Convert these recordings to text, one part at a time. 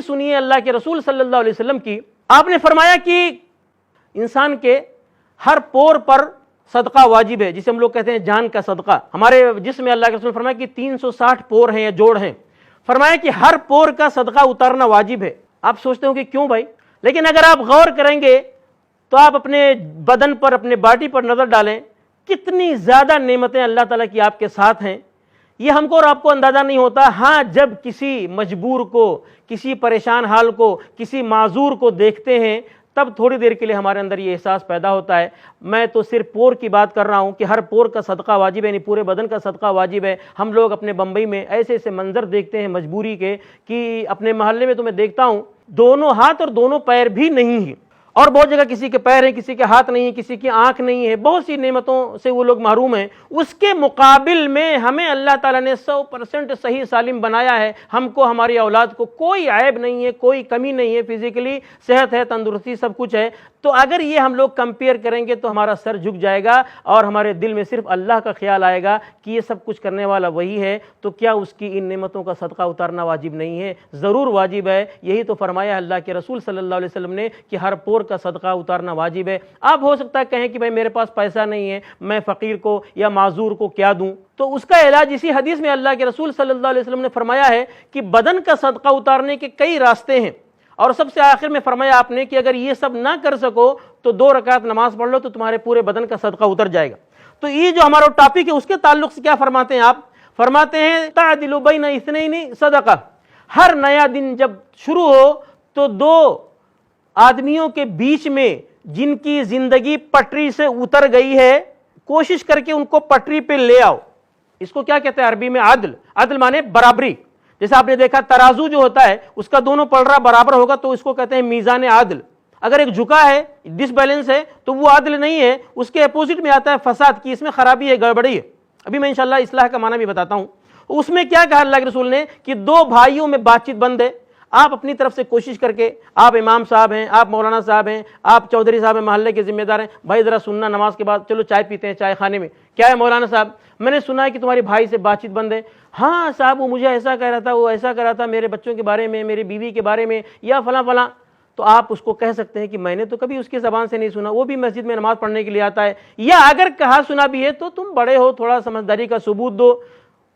سنیے اللہ کے رسول صلی اللہ علیہ وسلم کی. آپ نے فرمایا کہ انسان کے ہر پور پر صدقہ واجب ہے، جسے ہم لوگ کہتے ہیں جان کا صدقہ. ہمارے جسم میں اللہ کے رسول نے فرمایا کہ 360 پور ہیں یا جوڑ ہیں. فرمایا کہ ہر پور کا صدقہ اتارنا واجب ہے. آپ سوچتے ہو کہ کیوں بھائی؟ لیکن اگر آپ غور کریں گے تو آپ اپنے بدن پر، اپنے باڈی پر نظر ڈالیں، کتنی زیادہ نعمتیں اللہ تعالیٰ کی آپ کے ساتھ ہیں. یہ ہم کو اور آپ کو اندازہ نہیں ہوتا. ہاں، جب کسی مجبور کو، کسی پریشان حال کو، کسی معذور کو دیکھتے ہیں تب تھوڑی دیر کے لیے ہمارے اندر یہ احساس پیدا ہوتا ہے. میں تو صرف پور کی بات کر رہا ہوں کہ ہر پور کا صدقہ واجب ہے، یعنی پورے بدن کا صدقہ واجب ہے. ہم لوگ اپنے بمبئی میں ایسے ایسے منظر دیکھتے ہیں مجبوری کے کہ اپنے محلے میں تو میں دیکھتا ہوں دونوں ہاتھ اور دونوں پیر بھی نہیں ہیں، اور بہت جگہ کسی کے پیر ہیں، کسی کے ہاتھ نہیں ہیں، کسی کی آنکھ نہیں ہے، بہت سی نعمتوں سے وہ لوگ محروم ہیں. اس کے مقابل میں ہمیں اللہ تعالیٰ نے 100% صحیح سالم بنایا ہے. ہم کو، ہماری اولاد کو کوئی عیب نہیں ہے، کوئی کمی نہیں ہے، فزیکلی صحت ہے، تندرستی سب کچھ ہے. تو اگر یہ ہم لوگ کمپیئر کریں گے تو ہمارا سر جھک جائے گا اور ہمارے دل میں صرف اللہ کا خیال آئے گا کہ یہ سب کچھ کرنے والا وہی ہے، تو کیا اس کی ان نعمتوں کا صدقہ اتارنا واجب نہیں ہے؟ ضرور واجب ہے. یہی تو فرمایا اللہ کے رسول صلی اللہ علیہ وسلم نے کہ ہر پور کا صدقہ اتارنا واجب ہے. آپ ہو سکتا ہے کہیں کہ بھائی میرے پاس پیسہ نہیں ہے، میں فقیر کو یا معذور کو کیا دوں؟ تو اس کا علاج اسی حدیث میں اللہ کے رسول صلی اللہ علیہ وسلم نے فرمایا ہے کہ بدن کا صدقہ اتارنے کے کئی راستے ہیں، اور سب سے آخر میں فرمایا آپ نے کہ اگر یہ سب نہ کر سکو تو 2 رکعت نماز پڑھ لو تو تمہارے پورے بدن کا صدقہ اتر جائے گا. تو یہ جو ہمارا ٹاپک ہے اس کے تعلق سے کیا فرماتے ہیں آپ؟ فرماتے ہیں تعدل بین اثنین صدقہ. ہر نیا دن جب شروع ہو تو 2 آدمیوں کے بیچ میں جن کی زندگی پٹری سے اتر گئی ہے، کوشش کر کے ان کو پٹری پہ لے آؤ. اس کو کیا کہتے ہیں عربی میں؟ عدل. عدل مانے برابری. جیسے آپ نے دیکھا ترازو جو ہوتا ہے اس کا دونوں پلڑا برابر ہوگا تو اس کو کہتے ہیں میزان عدل. اگر ایک جھکا ہے، ڈس بیلنس ہے، تو وہ عدل نہیں ہے. اس کے اپوزٹ میں آتا ہے فساد، کی اس میں خرابی ہے، گڑبڑی ہے. ابھی میں انشاءاللہ اصلاح کا معنی بھی بتاتا ہوں. اس میں کیا کہا اللہ کے رسول نے کہ 2 بھائیوں میں بات چیت بند ہے. آپ اپنی طرف سے کوشش کر کے، آپ امام صاحب ہیں، آپ مولانا صاحب ہیں، آپ چودھری صاحب ہیں، محلے کے ذمہ دار ہیں، بھائی ذرا سننا نماز کے بعد، چلو چائے پیتے ہیں چائے خانے میں. کیا ہے مولانا صاحب؟ میں نے سنا ہے کہ تمہارے بھائی سے بات چیت بند ہے. ہاں صاحب، وہ مجھے ایسا کہہ رہا تھا، وہ ایسا کہہ رہا تھا میرے بچوں کے بارے میں، میری بیوی کے بارے میں، یا فلاں فلاں. تو آپ اس کو کہہ سکتے ہیں کہ میں نے تو کبھی اس کی زبان سے نہیں سنا، وہ بھی مسجد میں نماز پڑھنے کے لیے آتا ہے. یا اگر کہا سنا بھی ہے تو تم بڑے ہو، تھوڑا سمجھداری کا ثبوت دو.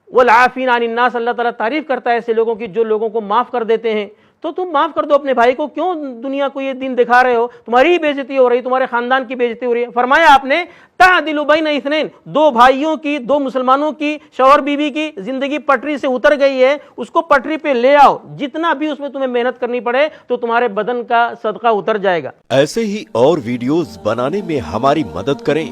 والعافین عن الناس، اللہ تعالیٰ تعریف کرتا ہے ایسے لوگوں کی جو لوگوں کو معاف کر دیتے ہیں. تو تم معاف کر دو اپنے بھائی کو. کیوں دنیا کو یہ دین دکھا رہے ہو؟ تمہاری ہی بے عزتی ہو رہی، تمہارے خاندان کی بے عزتی ہو رہی ہے. فرمایا آپ نے تعدل بین اثنین، 2 بھائیوں کی، 2 مسلمانوں کی، شوہر بیوی کی زندگی پٹری سے اتر گئی ہے، اس کو پٹری پہ لے آؤ. جتنا بھی اس میں تمہیں محنت کرنی پڑے تو تمہارے بدن کا صدقہ اتر جائے گا. ایسے ہی اور ویڈیوز بنانے میں ہماری مدد کریں.